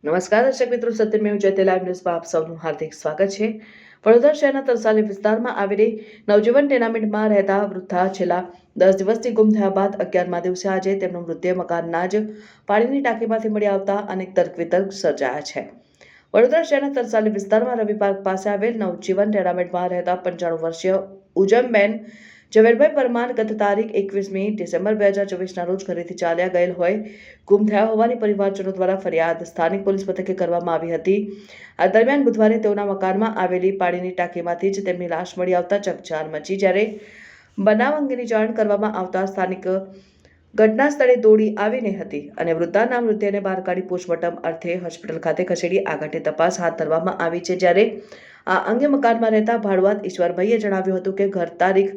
નમસ્કાર દર્શક મિત્રો, સત્યમેવ જયતે લાઈવ ન્યૂઝમાં આપ સૌનું હાર્દિક સ્વાગત છે। વડોદરા શહેરના તરસાલી વિસ્તારમાં આવેલી નવજીવન ટેનામેન્ટમાં રહેતા વૃદ્ધા છેલ્લા 10 દિવસથી ગુમ થયા બાદ 11મા દિવસે આજે તેમનું મૃતદેહ મકાનના જ પાણીની ટાંકીમાંથી મળી આવતા અનેક તર્ક વિતર્ક સર્જાયા છે। વડોદરા શહેરના તરસાલી વિસ્તારમાં રવિ પાર્ક પાસે આવેલ નવજીવન ટેનામેન્ટમાં રહેતા 95 વર્ષીય ઉજમબેન ઝવેરભાઈ પરમાર ગત તારીખ 21મી ડિસેમ્બર 2024ના રોજ ઘરેથી ચાલ્યા ગયેલ હોય ગુમ થયા હોવાની પરિવારજનો દ્વારા ફરિયાદ સ્થાનિક પોલીસ મથકે કરવામાં આવી હતી। આ દરમિયાન બુધવારે તેઓના મકાનમાં આવેલી પાણીની ટાંકીમાંથી જ તેમની લાશ મળી આવતા ચકચાર મચી, જ્યારે બનાવ અંગેની જાણ કરવામાં આવતા સ્થાનિક ઘટના સ્થળે દોડી આવીને હતી અને વૃદ્ધાના મૃતદેહને બહાર કાઢી પોસ્ટમોર્ટમ અર્થે હોસ્પિટલ ખાતે ખસેડી આગળની તપાસ હાથ ધરવામાં આવી છે। જ્યારે આ અંગે મકાનમાં રહેતા ભાડુઆત ઈશ્વરભાઈએ જણાવ્યું હતું કે ઘર તારીખ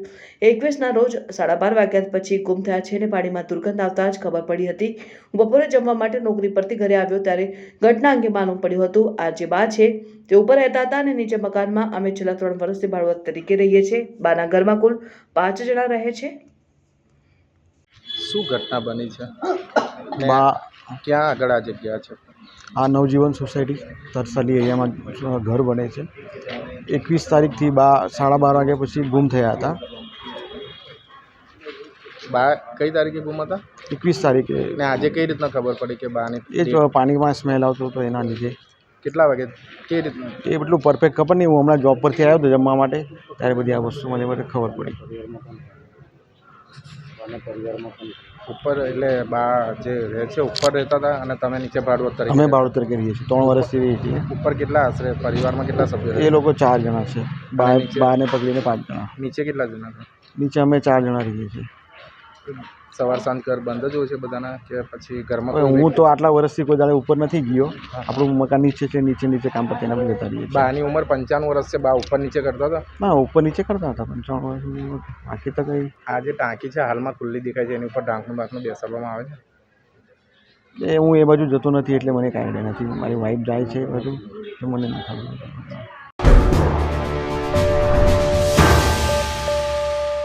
21ના રોજ 12:30 વાગ્યા પછી ગુમ થયા છે અને પાણીમાં દુર્ગંધ આવતા જ ખબર પડી હતી। હું બપોરે જમવા માટે નોકરી પરથી ઘરે આવ્યો ત્યારે ઘટના અંગે માલુમ પડ્યું હતું। આ જે બા છે તે ઉપર રહેતા હતા અને નીચે મકાનમાં અમે છેલ્લા 3 વર્ષથી ભાડુઆત તરીકે રહીએ છીએ। બાના ઘરમાં કુલ 5 જણા રહે છે। શું ઘટના બની છે? બા ક્યાં આગળ આ જગ્યા છે? આ નવજીવન સોસાયટી તરસાલી એરિયામાં ઘર બને છે। 21 તારીખથી બા 12:30 વાગ્યા પછી ગુમ થયા હતા। બા કઈ તારીખે ગુમ હતા? 21 તારીખે। ને આજે કઈ રીતના ખબર પડી કે બાની? એ જ પાણીમાં સ્મેલ આવતો હતો એના લીધે। કેટલા વાગે કઈ રીતના? એ એટલું પરફેક્ટ ખબર નહીં, હું હમણાં જોબ પરથી આવ્યો હતો જમવા માટે ત્યારે બધી આ વસ્તુ મને ખબર પડી। ઉપર એટલે બા જે રહે છે ઉપર રહેતા હતા અને તમે નીચે ભાડુઆત તરીકે? અમે ભાડું તરીકે રહીએ છીએ, 3 વર્ષથી રહીએ છીએ। ઉપર કેટલા આશરે પરિવારમાં કેટલા સભ્યો? એ લોકો 4 જણા છે, બાને પકડીને 5 જણા। નીચે કેટલા જણા છે? નીચે અમે 4 જણા રહીએ છીએ। સવાર સાંજ ઘર બંધ જ હોય છે બધાના કે પછી ઘરમાં? હું તો આટલા વર્ષથી કોઈ દાડે ઉપર નથી ગયો। આપણું મકાન નીચે છે, નીચે કામ પતીને આપણે જતા રહીએ છીએ। બાની ઉંમર 95 વર્ષ છે, બા ઉપર નીચે કરતા હતા? ના, ઉપર નીચે કરતા હતા 95 વર્ષની। બાકી તો કંઈ આ જે ટાંકી છે હાલમાં ખુલ્લી દેખાય છે, એની ઉપર ઢાંકણું બેસાડવામાં આવે છે? હું એ બાજુ જતો નથી એટલે મને કાંઈ આઈડિયા નથી। મારી વાઈફ જાય છે એ બાજુ તો મને નથી ખબર।